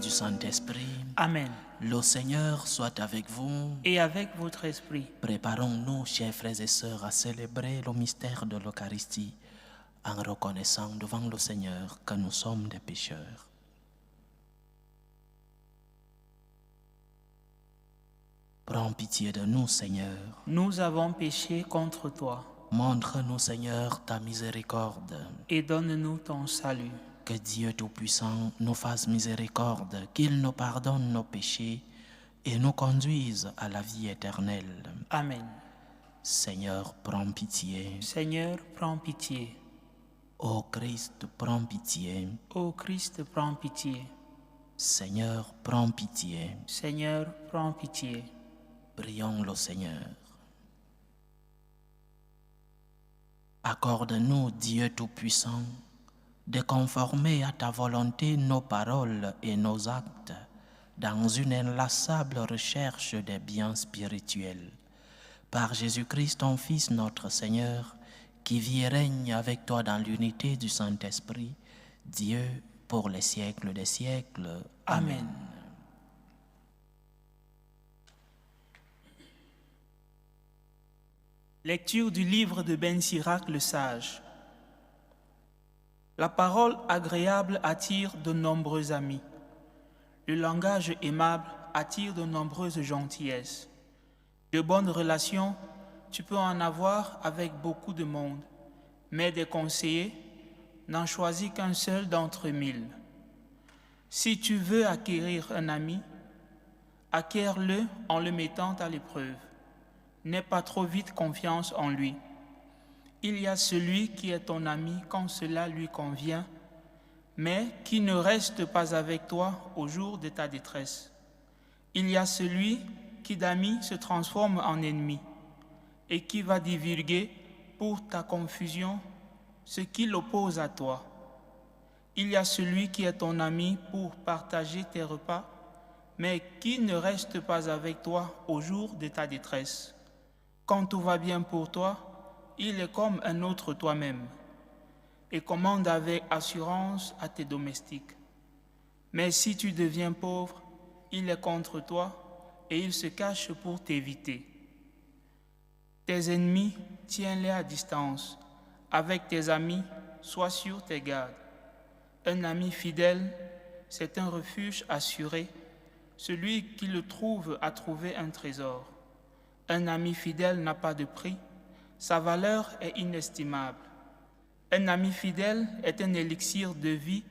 du Saint-Esprit. Amen. Le Seigneur soit avec vous. Et avec votre esprit. Préparons-nous, chers frères et sœurs, à célébrer le mystère de l'Eucharistie en reconnaissant devant le Seigneur que nous sommes des pécheurs. Prends pitié de nous, Seigneur. Nous avons péché contre toi. Montre-nous, Seigneur, ta miséricorde. Et donne-nous ton salut. Que Dieu Tout-Puissant nous fasse miséricorde, qu'il nous pardonne nos péchés et nous conduise à la vie éternelle. Amen. Seigneur, prends pitié. Seigneur, prends pitié. Ô Christ, prends pitié. Ô Christ, prends pitié. Seigneur, prends pitié. Seigneur, prends pitié. Prions le Seigneur. Accorde-nous, Dieu Tout-Puissant, de conformer à ta volonté nos paroles et nos actes dans une inlassable recherche des biens spirituels. Par Jésus-Christ, ton Fils, notre Seigneur, qui vit et règne avec toi dans l'unité du Saint-Esprit, Dieu, pour les siècles des siècles. Amen. Lecture du livre de Ben Sirach le Sage. La parole agréable attire de nombreux amis. Le langage aimable attire de nombreuses gentillesses. De bonnes relations, tu peux en avoir avec beaucoup de monde, mais des conseillers, n'en choisis qu'un seul d'entre 1000. Si tu veux acquérir un ami, acquiers-le en le mettant à l'épreuve. N'aie pas trop vite confiance en lui. Il y a celui qui est ton ami quand cela lui convient, mais qui ne reste pas avec toi au jour de ta détresse. Il y a celui qui d'ami se transforme en ennemi et qui va divulguer pour ta confusion ce qui l'oppose à toi. Il y a celui qui est ton ami pour partager tes repas, mais qui ne reste pas avec toi au jour de ta détresse. Quand tout va bien pour toi, il est comme un autre toi-même et commande avec assurance à tes domestiques. Mais si tu deviens pauvre, il est contre toi et il se cache pour t'éviter. Tes ennemis, tiens-les à distance. Avec tes amis, sois sur tes gardes. Un ami fidèle, c'est un refuge assuré. Celui qui le trouve a trouvé un trésor. Un ami fidèle n'a pas de prix. Sa valeur est inestimable. Un ami fidèle est un élixir de vie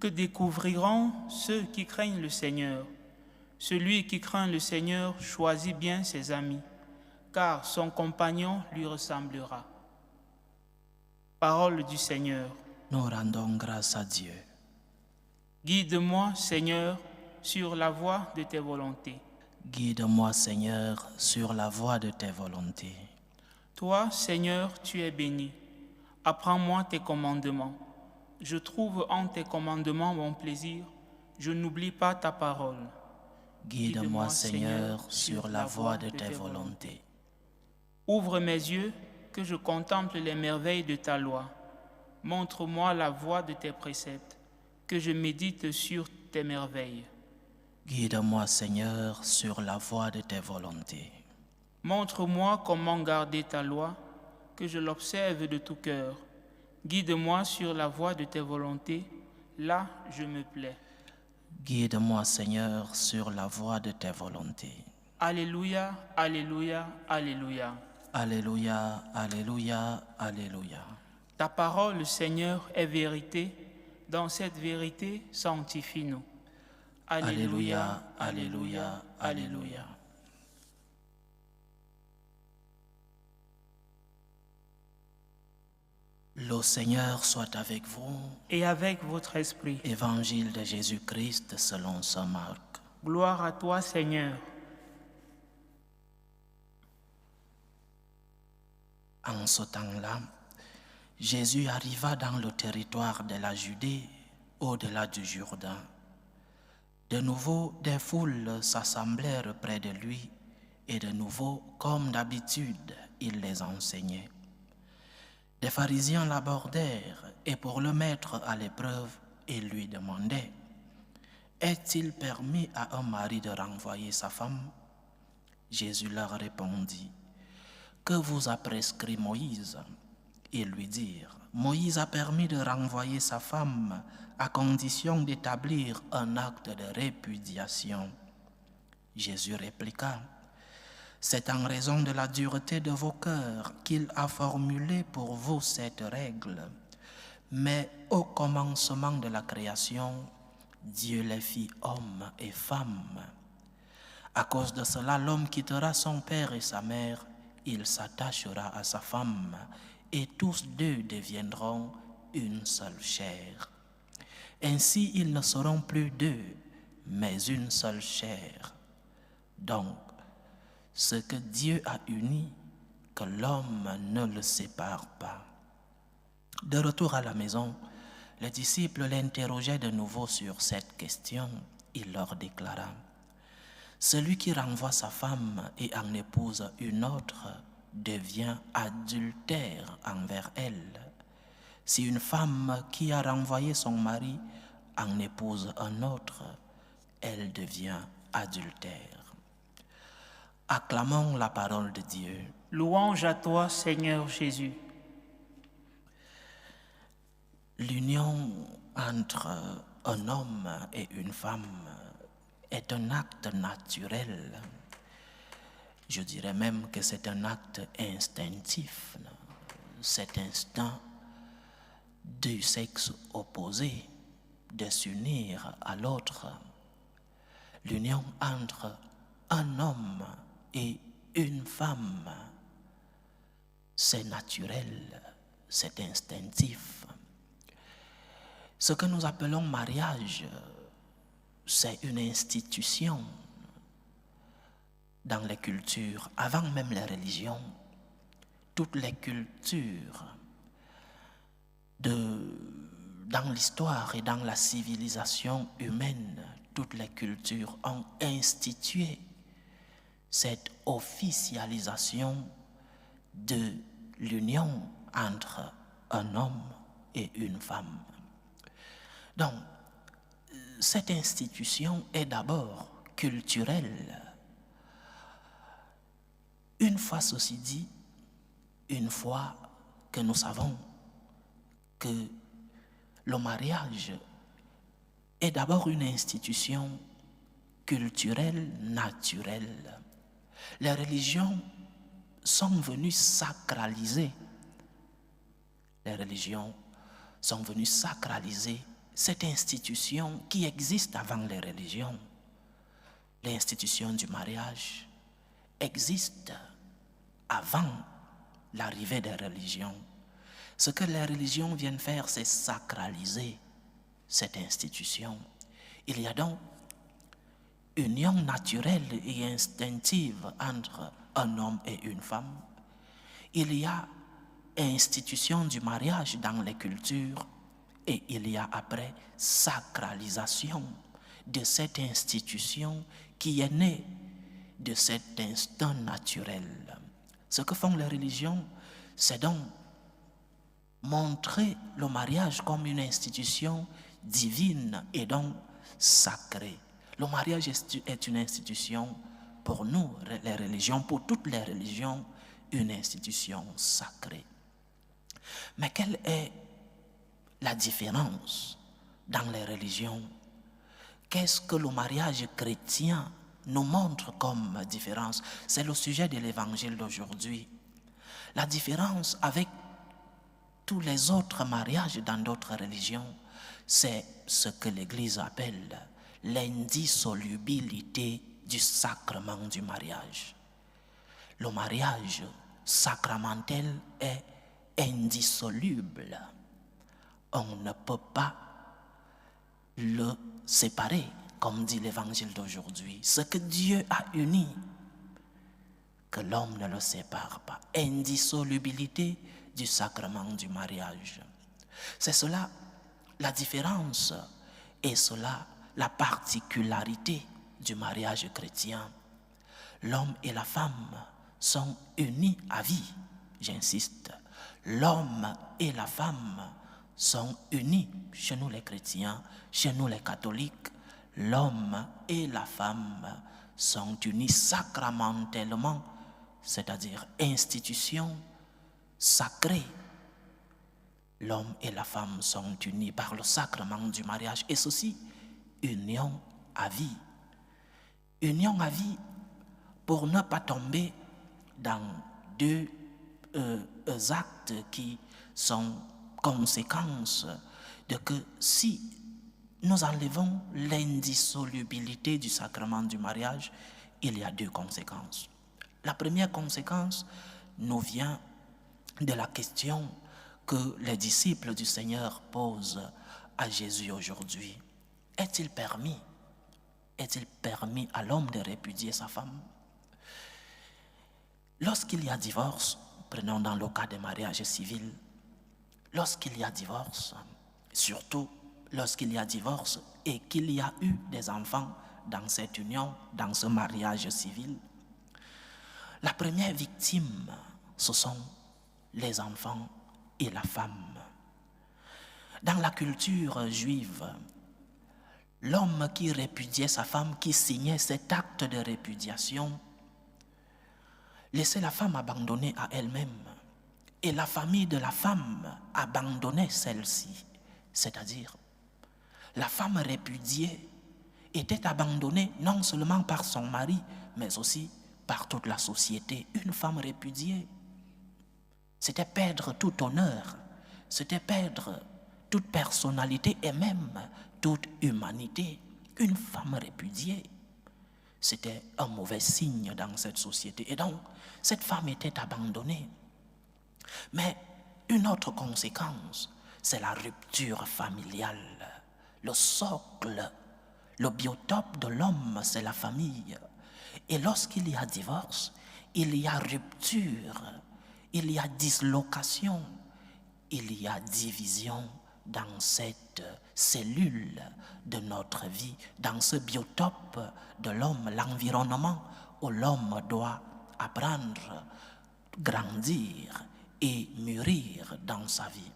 que découvriront ceux qui craignent le Seigneur. Celui qui craint le Seigneur choisit bien ses amis, car son compagnon lui ressemblera. Parole du Seigneur. Nous rendons grâce à Dieu. Guide-moi, Seigneur, sur la voie de tes volontés. Guide-moi, Seigneur, sur la voie de tes volontés. Toi, Seigneur, tu es béni. Apprends-moi tes commandements. Je trouve en tes commandements mon plaisir. Je n'oublie pas ta parole. Guide-moi, Seigneur, sur la voie de tes volontés. Ouvre mes yeux, que je contemple les merveilles de ta loi. Montre-moi la voie de tes préceptes, que je médite sur tes merveilles. Guide-moi, Seigneur, sur la voie de tes volontés. Montre-moi comment garder ta loi, que je l'observe de tout cœur. Guide-moi sur la voie de tes volontés, là je me plais. Guide-moi, Seigneur, sur la voie de tes volontés. Alléluia, alléluia, alléluia. Alléluia, alléluia, alléluia. Ta parole, Seigneur, est vérité. Dans cette vérité, sanctifie-nous. Alléluia, alléluia, alléluia. Le Seigneur soit avec vous. Et avec votre esprit. Évangile de Jésus-Christ selon saint Marc. Gloire à toi, Seigneur. En ce temps-là, Jésus arriva dans le territoire de la Judée, au-delà du Jourdain. De nouveau, des foules s'assemblèrent près de lui, et de nouveau, comme d'habitude, il les enseignait. Des pharisiens l'abordèrent, et pour le mettre à l'épreuve, ils lui demandaient: est-il permis à un mari de renvoyer sa femme? Jésus leur répondit, que vous a prescrit Moïse? Ils lui dirent, Moïse a permis de renvoyer sa femme à condition d'établir un acte de répudiation. Jésus répliqua, c'est en raison de la dureté de vos cœurs qu'il a formulé pour vous cette règle. Mais au commencement de la création, Dieu les fit hommes et femmes. À cause de cela, l'homme quittera son père et sa mère, il s'attachera à sa femme, et tous deux deviendront une seule chair. Ainsi, ils ne seront plus deux, mais une seule chair. Donc, ce que Dieu a uni, que l'homme ne le sépare pas. De retour à la maison, les disciples l'interrogeaient de nouveau sur cette question. Il leur déclara, celui qui renvoie sa femme et en épouse une autre devient adultère envers elle. Si une femme qui a renvoyé son mari en épouse un autre, elle devient adultère. Acclamons la parole de Dieu. Louange à toi, Seigneur Jésus. L'union entre un homme et une femme est un acte naturel. Je dirais même que c'est un acte instinctif. Cet instinct du sexe opposé de s'unir à l'autre. L'union entre un homme et une femme, c'est naturel, c'est instinctif. Ce que nous appelons mariage, c'est une institution dans les cultures, avant même les religions. Toutes les cultures dans l'histoire et dans la civilisation humaine, toutes les cultures ont institué cette officialisation de l'union entre un homme et une femme. Donc, cette institution est d'abord culturelle. Une fois ceci dit, une fois que nous savons que le mariage est d'abord une institution culturelle, naturelle, les religions sont venues sacraliser. Les religions sont venues sacraliser cette institution qui existe avant les religions. L'institution du mariage existe avant l'arrivée des religions. Ce que les religions viennent faire, c'est sacraliser cette institution. Il y a donc union naturelle et instinctive entre un homme et une femme. Il y a institution du mariage dans les cultures et il y a après sacralisation de cette institution qui est née de cet instinct naturel. Ce que font les religions, c'est donc montrer le mariage comme une institution divine et donc sacrée. Le mariage est une institution pour nous, les religions, pour toutes les religions, une institution sacrée. Mais quelle est la différence dans les religions? Qu'est-ce que le mariage chrétien nous montre comme différence? C'est le sujet de l'évangile d'aujourd'hui. La différence avec tous les autres mariages dans d'autres religions, c'est ce que l'Église appelle l'indissolubilité du sacrement du mariage. Le mariage sacramentel est indissoluble. On ne peut pas le séparer, comme dit l'évangile d'aujourd'hui. Ce que Dieu a uni, que l'homme ne le sépare pas. Indissolubilité du sacrement du mariage. C'est cela la différence et cela la particularité du mariage chrétien. L'homme et la femme sont unis à vie, j'insiste. L'homme et la femme sont unis chez nous les chrétiens, chez nous les catholiques. l'homme et la femme sont unis sacramentellement, c'est-à-dire institution sacrée. L'homme et la femme sont unis par le sacrement du mariage, et ceci, union à vie. Union à vie pour ne pas tomber dans deux actes qui sont conséquences de que si nous enlevons l'indissolubilité du sacrement du mariage, il y a deux conséquences. La première conséquence nous vient de la question que les disciples du Seigneur posent à Jésus aujourd'hui. Est-il permis à l'homme de répudier sa femme? Lorsqu'il y a divorce, prenons dans le cas des mariages civils, lorsqu'il y a divorce, surtout lorsqu'il y a divorce et qu'il y a eu des enfants dans cette union, dans ce mariage civil, la première victime, ce sont les enfants et la femme. Dans la culture juive, l'homme qui répudiait sa femme, qui signait cet acte de répudiation, laissait la femme abandonnée à elle-même, et la famille de la femme abandonnait celle-ci. C'est-à-dire, la femme répudiée était abandonnée non seulement par son mari, mais aussi par toute la société. Une femme répudiée, c'était perdre tout honneur, c'était perdre toute personnalité et même toute humanité. Une femme répudiée, c'était un mauvais signe dans cette société. Et donc, cette femme était abandonnée. Mais une autre conséquence, c'est la rupture familiale. Le socle, le biotope de l'homme, c'est la famille. Et lorsqu'il y a divorce, il y a rupture, il y a dislocation, il y a division dans cette cellule de notre vie, dans ce biotope de l'homme, l'environnement où l'homme doit apprendre, grandir et mûrir dans sa vie.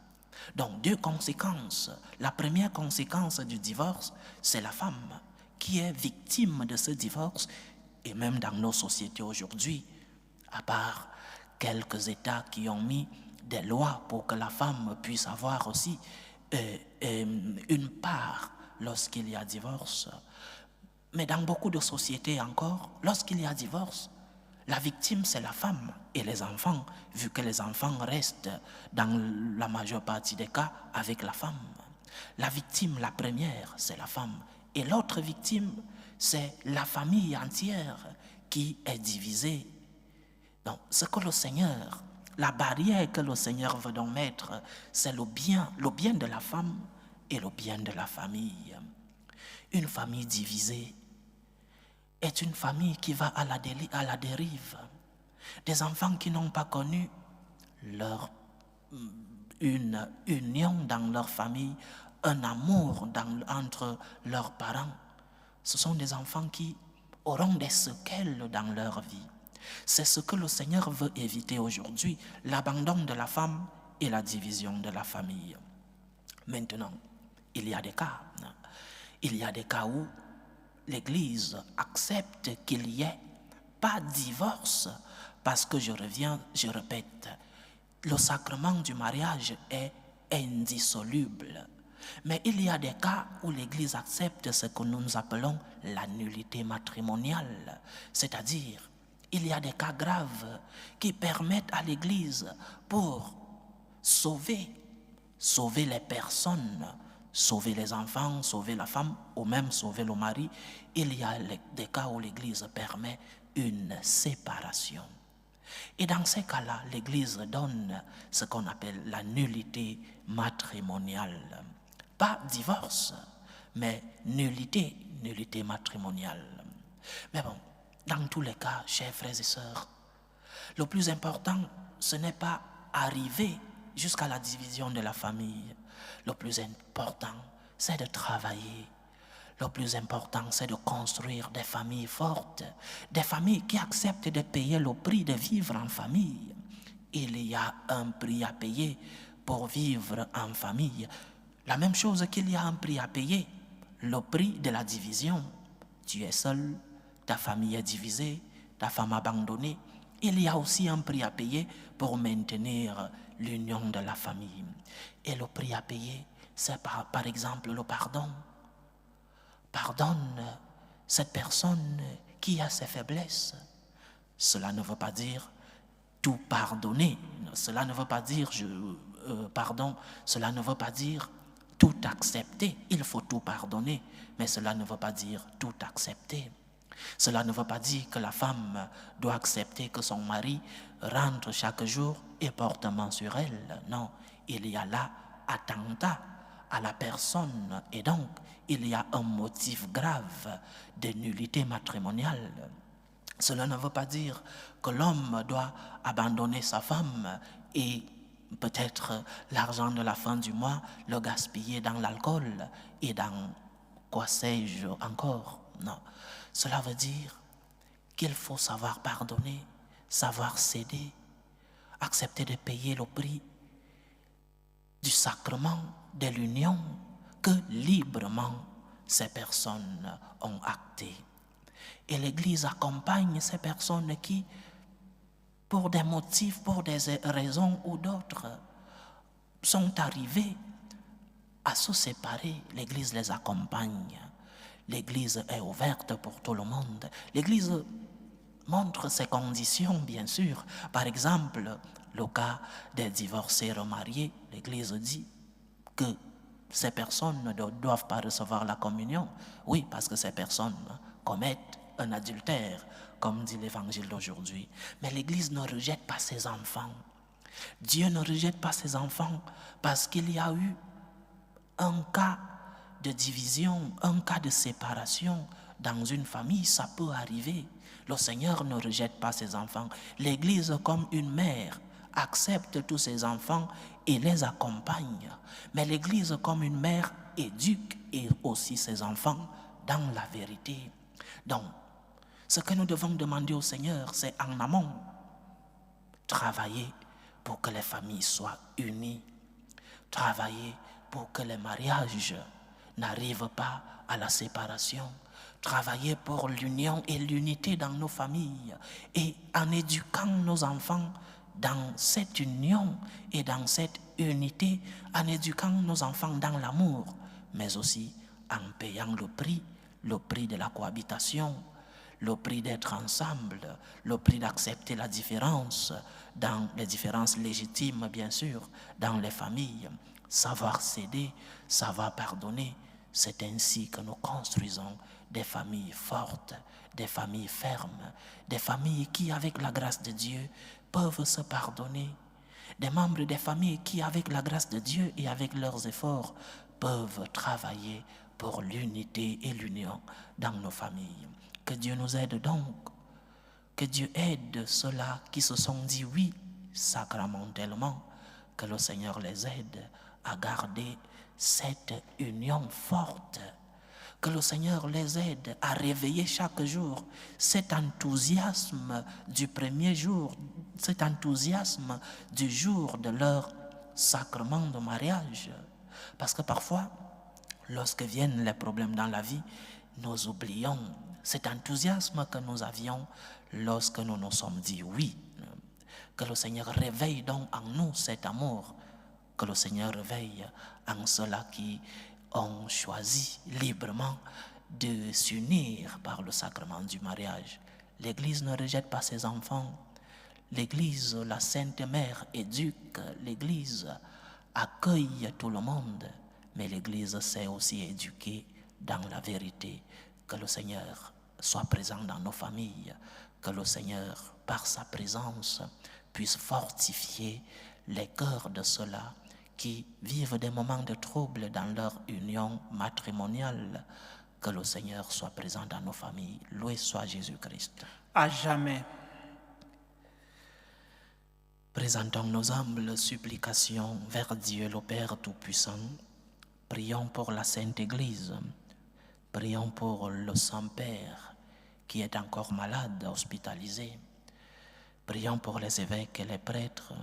Donc, deux conséquences. La première conséquence du divorce, c'est la femme qui est victime de ce divorce. Et même dans nos sociétés aujourd'hui, à part quelques États qui ont mis des lois pour que la femme puisse avoir aussi une part lorsqu'il y a divorce. Mais dans beaucoup de sociétés encore, lorsqu'il y a divorce, la victime, c'est la femme et les enfants, vu que les enfants restent dans la majeure partie des cas avec la femme. La victime, la première, c'est la femme. Et l'autre victime, c'est la famille entière qui est divisée. Donc, ce que le Seigneur, la barrière que le Seigneur veut donc mettre, c'est le bien de la femme et le bien de la famille. Une famille divisée est une famille qui va à la dérive. Des enfants qui n'ont pas connu une union dans leur famille, un amour entre leurs parents. Ce sont des enfants qui auront des séquelles dans leur vie. C'est ce que le Seigneur veut éviter aujourd'hui, l'abandon de la femme et la division de la famille. Maintenant, il y a des cas. Il y a des cas où l'Église accepte qu'il n'y ait pas de divorce parce que je répète, le sacrement du mariage est indissoluble. Mais il y a des cas où l'Église accepte ce que nous appelons la nullité matrimoniale, c'est-à-dire il y a des cas graves qui permettent à l'Église pour sauver les personnes, sauver les enfants, sauver la femme ou même sauver le mari. Il y a des cas où l'Église permet une séparation. Et dans ces cas-là, l'Église donne ce qu'on appelle la nullité matrimoniale. Pas divorce, mais nullité matrimoniale. Mais bon, dans tous les cas, chers frères et sœurs, le plus important, ce n'est pas arriver jusqu'à la division de la famille. Le plus important, c'est de travailler. Le plus important, c'est de construire des familles fortes, des familles qui acceptent de payer le prix de vivre en famille. Il y a un prix à payer pour vivre en famille. La même chose qu'il y a un prix à payer le prix de la division. Tu es seul, ta famille est divisée, ta femme abandonnée. Il y a aussi un prix à payer pour maintenir l'union de la famille. Et le prix à payer, c'est par exemple le pardon. Pardonne cette personne qui a ses faiblesses. Cela ne veut pas dire tout pardonner. Cela ne veut pas dire, cela ne veut pas dire tout accepter. Il faut tout pardonner, mais cela ne veut pas dire tout accepter. Cela ne veut pas dire que la femme doit accepter que son mari rentre chaque jour et porte main sur elle. Non, il y a là attentat à la personne et donc il y a un motif grave de nullité matrimoniale. Cela ne veut pas dire que l'homme doit abandonner sa femme et peut-être l'argent de la fin du mois le gaspiller dans l'alcool et dans quoi sais-je encore. Non, cela veut dire qu'il faut savoir pardonner, savoir céder, accepter de payer le prix du sacrement de l'union que librement ces personnes ont acté. Et l'Église accompagne ces personnes qui, pour des motifs, pour des raisons ou d'autres, sont arrivées à se séparer. L'Église les accompagne. L'Église est ouverte pour tout le monde. L'Église montre ses conditions, bien sûr. Par exemple, le cas des divorcés remariés, l'Église dit que ces personnes ne doivent pas recevoir la communion. Oui, parce que ces personnes commettent un adultère, comme dit l'Évangile d'aujourd'hui. Mais l'Église ne rejette pas ses enfants. Dieu ne rejette pas ses enfants parce qu'il y a eu un cas de division, un cas de séparation dans une famille, ça peut arriver. Le Seigneur ne rejette pas ses enfants. L'Église, comme une mère, accepte tous ses enfants et les accompagne. Mais l'Église, comme une mère, éduque et aussi ses enfants dans la vérité. Donc, ce que nous devons demander au Seigneur, c'est en amont, travailler pour que les familles soient unies, travailler pour que les mariages n'arrivent pas à la séparation, travailler pour l'union et l'unité dans nos familles et en éduquant nos enfants dans cette union et dans cette unité, en éduquant nos enfants dans l'amour, mais aussi en payant le prix de la cohabitation, le prix d'être ensemble, le prix d'accepter la différence, dans les différences légitimes, bien sûr, dans les familles. Savoir céder, savoir pardonner, c'est ainsi que nous construisons des familles fortes, des familles fermes, des familles qui, avec la grâce de Dieu, peuvent se pardonner, des membres des familles qui, avec la grâce de Dieu et avec leurs efforts, peuvent travailler pour l'unité et l'union dans nos familles. Que Dieu nous aide donc, que Dieu aide ceux-là qui se sont dit oui sacramentellement, que le Seigneur les aide à garder cette union forte, que le Seigneur les aide à réveiller chaque jour cet enthousiasme du premier jour, cet enthousiasme du jour de leur sacrement de mariage. Parce que parfois, lorsque viennent les problèmes dans la vie, nous oublions cet enthousiasme que nous avions lorsque nous nous sommes dit oui. Que le Seigneur réveille donc en nous cet amour, que le Seigneur réveille en ceux-là qui ont choisi librement de s'unir par le sacrement du mariage. L'Église ne rejette pas ses enfants. L'Église, la Sainte Mère, éduque. L'Église accueille tout le monde. Mais l'Église sait aussi éduquer dans la vérité. Que le Seigneur soit présent dans nos familles. Que le Seigneur, par sa présence, puisse fortifier les cœurs de ceux-là qui vivent des moments de trouble dans leur union matrimoniale. Que le Seigneur soit présent dans nos familles. Loué soit Jésus-Christ. À jamais. Présentons nos humbles supplications vers Dieu le Père Tout-Puissant. Prions pour la Sainte Église. Prions pour le Saint-Père qui est encore malade, hospitalisé. Prions pour les évêques et les prêtres,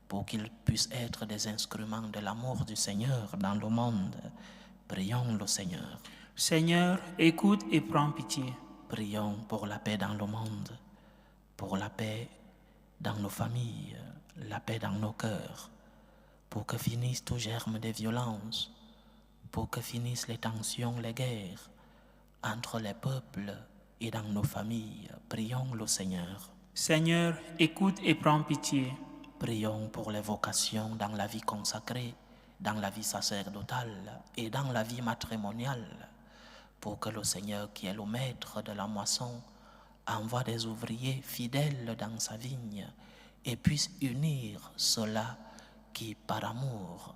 pour qu'ils puissent être des instruments de l'amour du Seigneur dans le monde. Prions le Seigneur. Seigneur, écoute et prends pitié. Prions pour la paix dans le monde, pour la paix dans nos familles, la paix dans nos cœurs, pour que finissent tout germe de violence, pour que finissent les tensions, les guerres entre les peuples et dans nos familles. Prions le Seigneur. Seigneur, écoute et prends pitié. Prions pour les vocations dans la vie consacrée, dans la vie sacerdotale et dans la vie matrimoniale, pour que le Seigneur, qui est le maître de la moisson, envoie des ouvriers fidèles dans sa vigne et puisse unir ceux-là qui, par amour,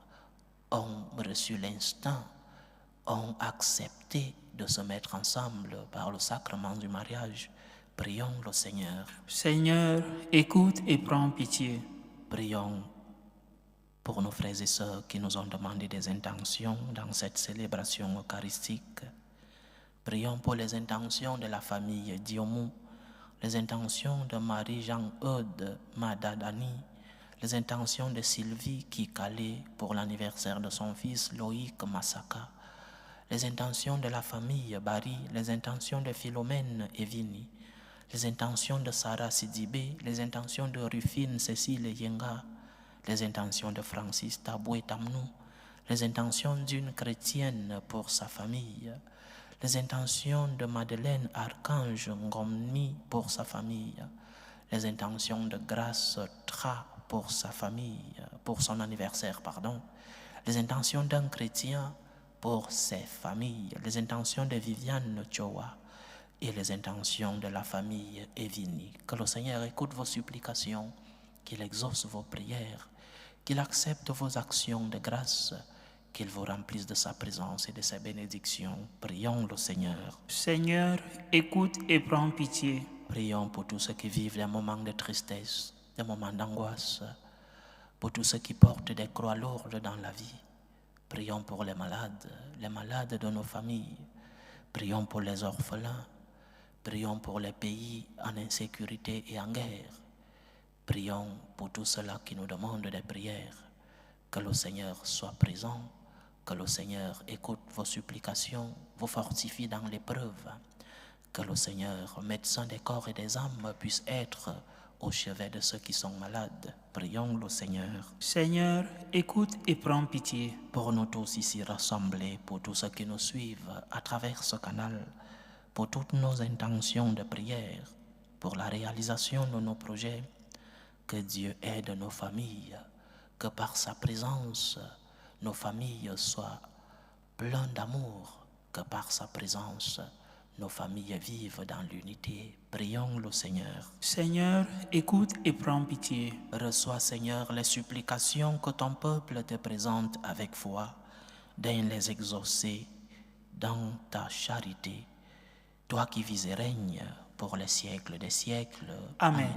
ont reçu l'instinct, ont accepté de se mettre ensemble par le sacrement du mariage. Prions le Seigneur. Seigneur, écoute et prends pitié. Prions pour nos frères et sœurs qui nous ont demandé des intentions dans cette célébration eucharistique. Prions pour les intentions de la famille Diomou, les intentions de Marie-Jean-Eude Madadani, les intentions de Sylvie Kikale pour l'anniversaire de son fils Loïc Massaka, les intentions de la famille Barry, les intentions de Philomène Evini, les intentions de Sarah Sidibé, les intentions de Rufine Cécile Yenga, les intentions de Francis Taboué Tamnou, les intentions d'une chrétienne pour sa famille, les intentions de Madeleine Archange Ngomni pour sa famille, les intentions de Grâce Tra pour sa famille, pour son anniversaire, les intentions d'un chrétien pour ses familles, les intentions de Viviane Chowa et les intentions de la famille Evini. Que le Seigneur écoute vos supplications, qu'il exauce vos prières, qu'il accepte vos actions de grâce, qu'il vous remplisse de sa présence et de ses bénédictions. Prions le Seigneur. Seigneur, écoute et prends pitié. Prions pour tous ceux qui vivent des moments de tristesse, des moments d'angoisse, pour tous ceux qui portent des croix lourdes dans la vie. Prions pour les malades de nos familles. Prions pour les orphelins. Prions pour les pays en insécurité et en guerre. Prions pour tous ceux-là qui nous demandent des prières. Que le Seigneur soit présent, que le Seigneur écoute vos supplications, vous fortifie dans l'épreuve. Que le Seigneur, médecin des corps et des âmes, puisse être au chevet de ceux qui sont malades. Prions le Seigneur. Seigneur, écoute et prends pitié. Pour nous tous ici rassemblés, pour tous ceux qui nous suivent à travers ce canal, pour toutes nos intentions de prière, pour la réalisation de nos projets, que Dieu aide nos familles, que par sa présence, nos familles soient pleines d'amour, que par sa présence, nos familles vivent dans l'unité. Prions le Seigneur. Seigneur, écoute et prends pitié. Reçois, Seigneur, les supplications que ton peuple te présente avec foi. Daigne les exaucer dans ta charité. Toi qui vis et règnes pour les siècles des siècles. Amen.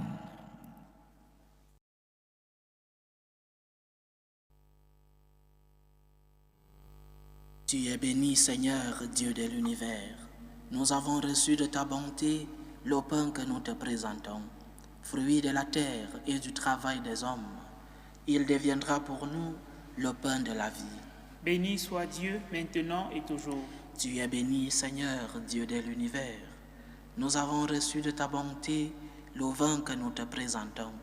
Tu es béni, Seigneur, Dieu de l'univers. Nous avons reçu de ta bonté le pain que nous te présentons, fruit de la terre et du travail des hommes. Il deviendra pour nous le pain de la vie. Béni soit Dieu, maintenant et toujours. Tu es béni, Seigneur, Dieu de l'univers. Nous avons reçu de ta bonté le vin que nous te présentons,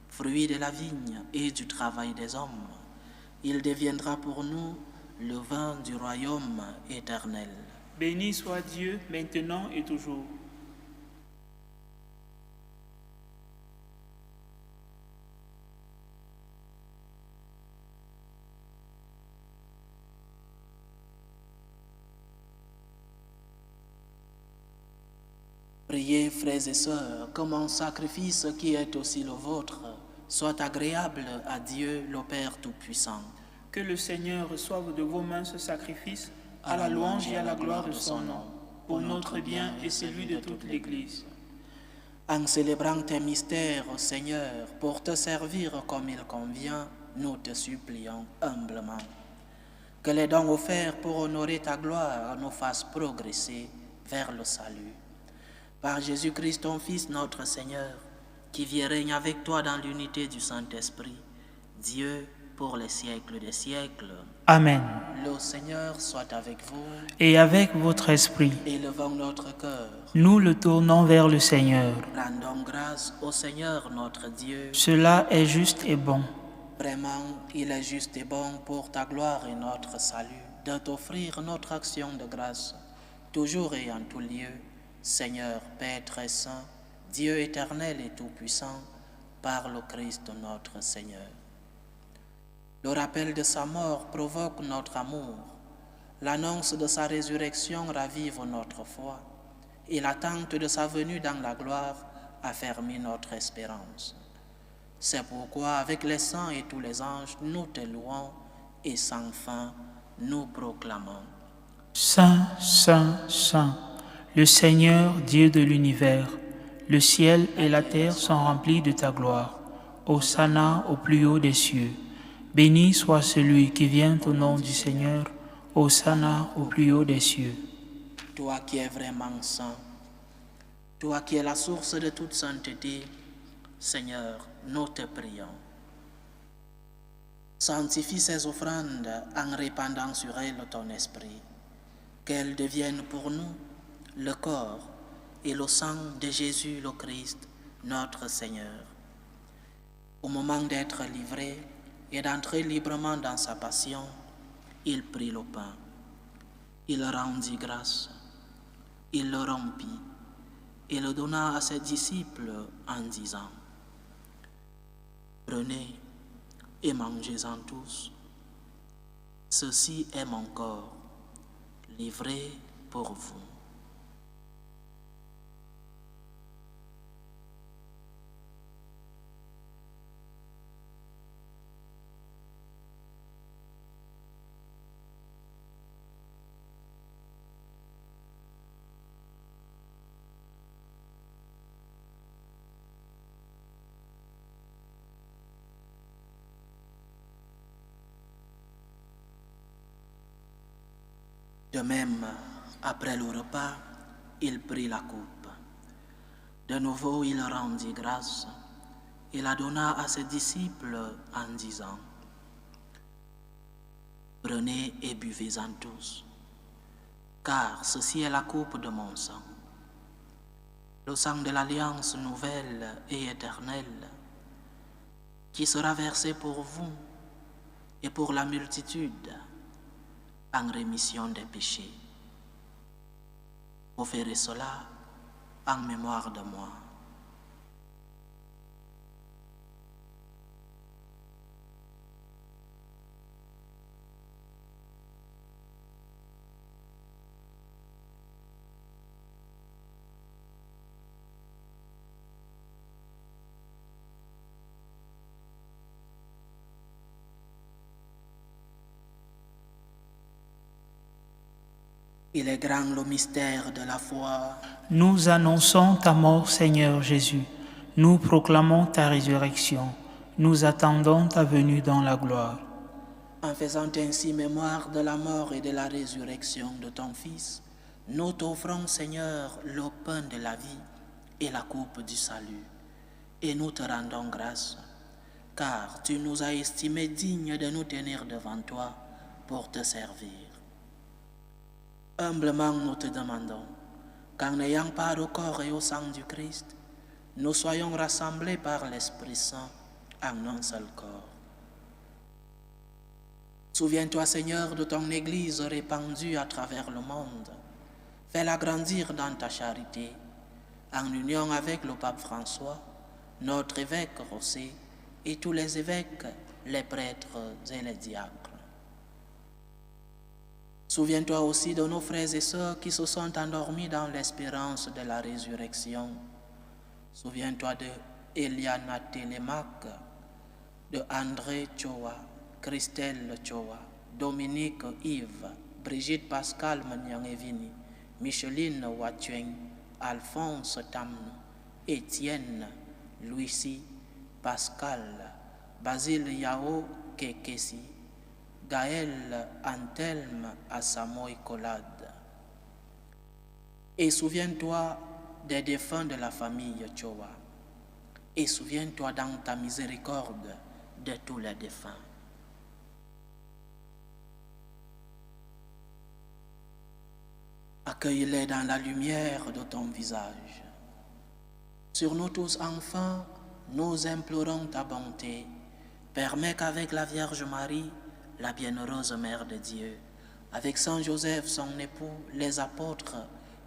fruit de la vigne et du travail des hommes. Il deviendra pour nous le vin du royaume éternel. Béni soit Dieu, maintenant et toujours. Priez, frères et sœurs, que mon sacrifice qui est aussi le vôtre soit agréable à Dieu, le Père Tout-Puissant. Que le Seigneur reçoive de vos mains ce sacrifice à la louange et à la gloire de son nom, pour notre bien et celui de toute l'Église. En célébrant tes mystères, Seigneur, pour te servir comme il convient, nous te supplions humblement. Que les dons offerts pour honorer ta gloire nous fassent progresser vers le salut. Par Jésus-Christ, ton Fils, notre Seigneur, qui vit et règne avec toi dans l'unité du Saint-Esprit, Dieu, pour les siècles des siècles. Amen. Le Seigneur soit avec vous. Et avec votre esprit, Élevons notre cœur. nous le tournons vers le Seigneur. Rendons grâce au Seigneur notre Dieu. Cela est juste et bon. Vraiment, il est juste et bon pour ta gloire et notre salut de t'offrir notre action de grâce, toujours et en tout lieu, Seigneur, Père très saint, Dieu éternel et tout-puissant, par le Christ notre Seigneur. Le rappel de sa mort provoque notre amour, l'annonce de sa résurrection ravive notre foi, et l'attente de sa venue dans la gloire affermit notre espérance. C'est pourquoi, avec les saints et tous les anges, nous te louons et sans fin, nous proclamons. Saint, Saint, Saint, le Seigneur, Dieu de l'univers, le ciel et la terre sont remplis de ta gloire. Hosanna au plus haut des cieux. Béni soit celui qui vient au nom du Seigneur. Hosanna au plus haut des cieux. Toi qui es vraiment saint, toi qui es la source de toute sainteté, Seigneur, nous te prions. Sanctifie ces offrandes en répandant sur elles ton esprit, qu'elles deviennent pour nous le corps et le sang de Jésus le Christ, notre Seigneur. Au moment d'être livré et d'entrer librement dans sa passion, il prit le pain, il rendit grâce, il le rompit et le donna à ses disciples en disant: Prenez et mangez-en tous. Ceci est mon corps, livré pour vous. De même, après le repas, il prit la coupe. De nouveau, il rendit grâce et la donna à ses disciples en disant: Prenez et buvez-en tous, car ceci est la coupe de mon sang, le sang de l'alliance nouvelle et éternelle, qui sera versé pour vous et pour la multitude en rémission des péchés. Vous ferez cela en mémoire de moi. Il est grand le mystère de la foi. Nous annonçons ta mort, Seigneur Jésus. Nous proclamons ta résurrection. Nous attendons ta venue dans la gloire. En faisant ainsi mémoire de la mort et de la résurrection de ton Fils, nous t'offrons, Seigneur, le pain de la vie et la coupe du salut. Et nous te rendons grâce, car tu nous as estimés dignes de nous tenir devant toi pour te servir. Humblement, nous te demandons qu'en n'ayant pas au corps et au sang du Christ, nous soyons rassemblés par l'Esprit Saint en un seul corps. Souviens-toi, Seigneur, de ton Église répandue à travers le monde. Fais-la grandir dans ta charité, en union avec le pape François, notre évêque Rossé, et tous les évêques, les prêtres et les diacres. Souviens-toi aussi de nos frères et sœurs qui se sont endormis dans l'espérance de la résurrection. Souviens-toi de Eliana Télémaque, de André Choa, Christelle Choa, Dominique Yves, Brigitte Pascal Manyangevini, Micheline Watueng, Alphonse Tamno, Étienne, Louis, Pascal, Basile Yao Kekesi, Gaël Antelme Asamoy Colade. Et souviens-toi des défunts de la famille Choa. Et souviens-toi dans ta miséricorde de tous les défunts. Accueille-les dans la lumière de ton visage. Sur nous tous enfants, nous implorons ta bonté. Permets qu'avec la Vierge Marie, la bienheureuse Mère de Dieu, avec Saint Joseph, son époux, les apôtres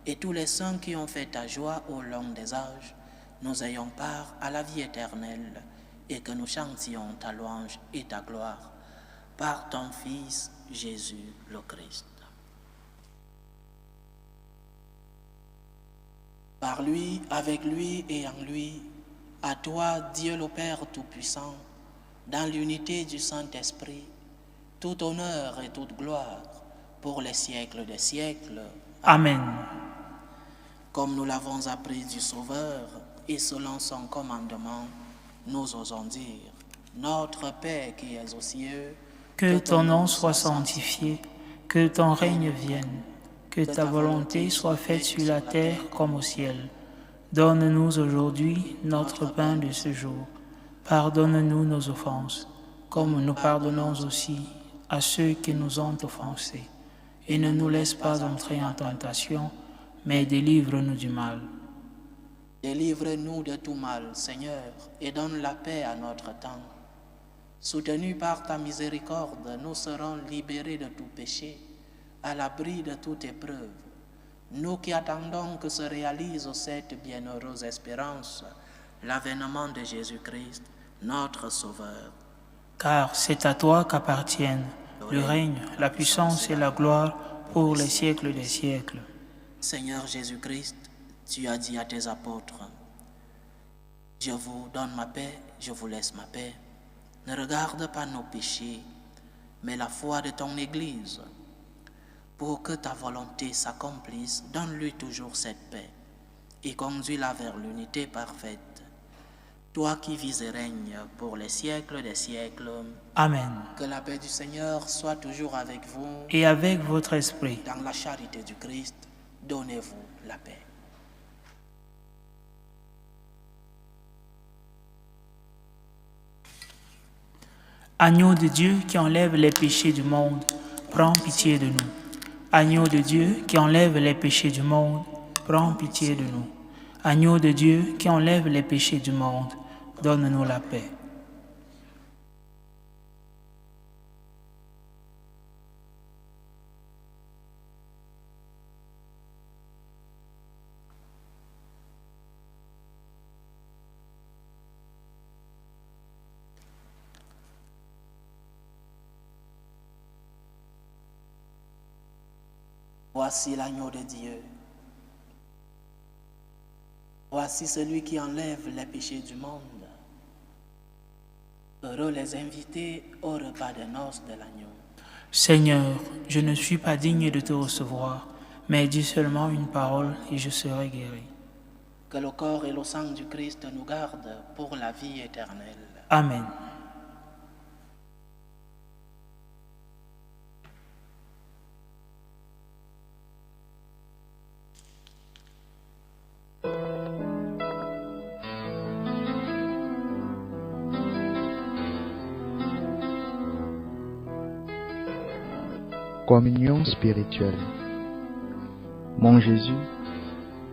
et tous les saints qui ont fait ta joie au long des âges, nous ayons part à la vie éternelle et que nous chantions ta louange et ta gloire par ton Fils Jésus le Christ. Par lui, avec lui et en lui, à toi, Dieu le Père Tout-Puissant, dans l'unité du Saint-Esprit, tout honneur et toute gloire pour les siècles des siècles. Amen. Comme nous l'avons appris du Sauveur et selon son commandement, nous osons dire, notre Père qui es aux cieux, que ton nom soit sanctifié, que ton règne vienne, que ta volonté soit faite sur la terre comme au ciel. Donne-nous aujourd'hui notre pain de ce jour. Pardonne-nous nos offenses, comme nous pardonnons aussi à ceux qui nous ont offensés. Et ne nous laisse pas entrer en tentation, mais délivre-nous du mal. Délivre-nous de tout mal, Seigneur, et donne la paix à notre temps. Soutenus par ta miséricorde, nous serons libérés de tout péché, à l'abri de toute épreuve. Nous qui attendons que se réalise cette bienheureuse espérance, l'avènement de Jésus-Christ, notre Sauveur. Car c'est à toi qu'appartiennent le règne, la puissance et la gloire pour les siècles des siècles. Seigneur Jésus-Christ, tu as dit à tes apôtres, « Je vous donne ma paix, je vous laisse ma paix. Ne regarde pas nos péchés, mais la foi de ton Église. Pour que ta volonté s'accomplisse, donne-lui toujours cette paix et conduis-la vers l'unité parfaite. Toi qui vis et règnes pour les siècles des siècles. Amen. Que la paix du Seigneur soit toujours avec vous. Et avec votre esprit. Dans la charité du Christ, donnez-vous la paix. Agneau de Dieu qui enlève les péchés du monde, prends pitié de nous. Agneau de Dieu qui enlève les péchés du monde, prends pitié de nous. Agneau de Dieu qui enlève les péchés du monde, donne-nous la paix. Voici l'agneau de Dieu. Voici celui qui enlève les péchés du monde. Heureux les invités au repas des noces de l'agneau. Seigneur, je ne suis pas digne de te recevoir, mais dis seulement une parole et je serai guéri. Que le corps et le sang du Christ nous gardent pour la vie éternelle. Amen. Communion spirituelle. Mon Jésus,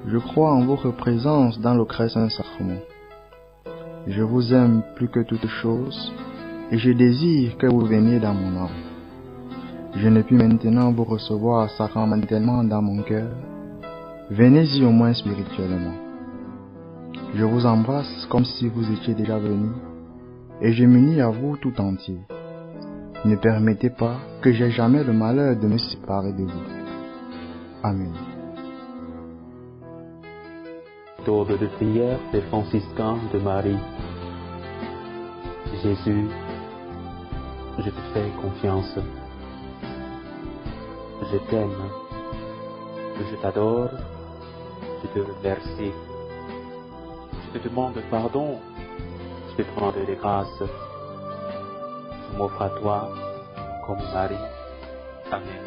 je crois en votre présence dans le très saint sacrement. Je vous aime plus que toute chose et je désire que vous veniez dans mon âme. Je ne puis maintenant vous recevoir sacramentellement dans mon cœur. Venez-y au moins spirituellement. Je vous embrasse comme si vous étiez déjà venu et je m'unis à vous tout entier. Ne permettez pas que j'aie jamais le malheur de me séparer de vous. Amen. Méthode de prière des franciscains de Marie. Jésus, je te fais confiance. Je t'aime. Je t'adore. Je te remercie. Je te demande pardon. Je te demande des grâces. Je m'offre à toi comme Marie. Amen.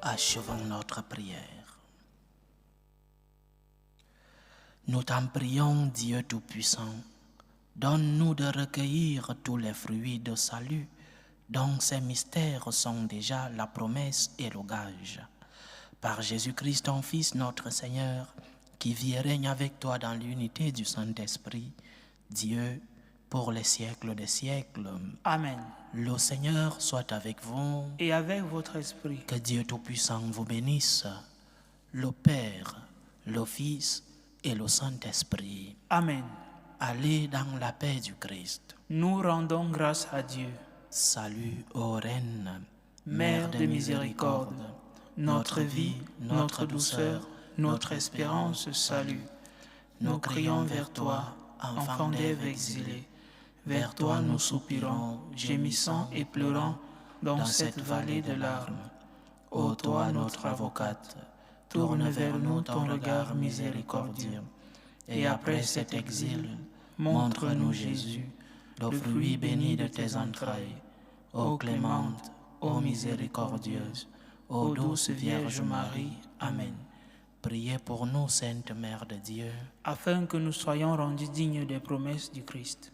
Achevons notre prière. Nous t'en prions, Dieu Tout-Puissant, donne-nous de recueillir tous les fruits de salut dont ces mystères sont déjà la promesse et le gage. Par Jésus-Christ, ton Fils, notre Seigneur, qui vit et règne avec toi dans l'unité du Saint-Esprit, Dieu, pour les siècles des siècles. Amen. Le Seigneur soit avec vous. Et avec votre esprit. Que Dieu Tout-Puissant vous bénisse, le Père, le Fils et le Saint-Esprit. Amen. Allez dans la paix du Christ. Nous rendons grâce à Dieu. Salut, ô Reine, Mère de miséricorde, notre vie, notre douceur, notre espérance, salut. Nous crions vers toi, enfant d'Ève exilé. Vers toi nous soupirons, gémissant et pleurant, dans cette vallée de larmes. Ô toi, notre avocate, tourne vers nous ton regard miséricordieux. Et après cet exil, montre-nous Jésus, le fruit béni de tes entrailles. Ô clémente, ô miséricordieuse, ô douce Vierge Marie. Amen. Priez pour nous, Sainte Mère de Dieu, Afin que nous soyons rendus dignes des promesses du Christ.